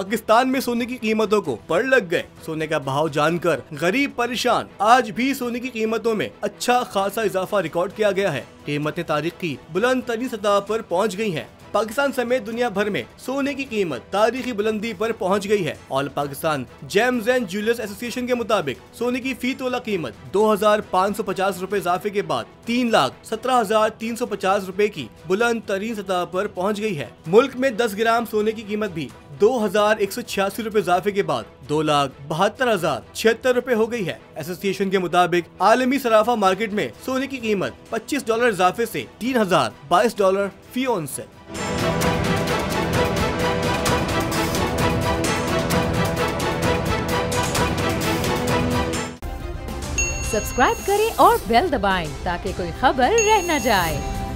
पाकिस्तान में सोने की कीमतों को पड़ लग गए। सोने का भाव जानकर गरीब परेशान। आज भी सोने की कीमतों में अच्छा खासा इजाफा रिकॉर्ड किया गया है। कीमतें तारीख की बुलंद तरीन सतह पर पहुंच गई हैं। पाकिस्तान समेत दुनिया भर में सोने की कीमत तारीखी बुलंदी पर पहुंच गई है। All Pakistan James and jewellers association के मुताबिक सोने की फी तोला कीमत 2550 रुपए इजाफे के बाद 3,17,350 रुपए की बुलंद तरीन सतह पर पहुंच गई है। मुल्क में 10 ग्राम सोने की कीमत भी 2,186 रुपए इजाफे के बाद 2,72,076 रुपए हो गई है। एसोसिएशन के मुताबिक आलमी सराफा मार्केट में सोने की कीमत $25 इजाफे से $3,022 फी औंस है। सब्सक्राइब करें और बेल दबाएं ताकि कोई खबर रह न जाए।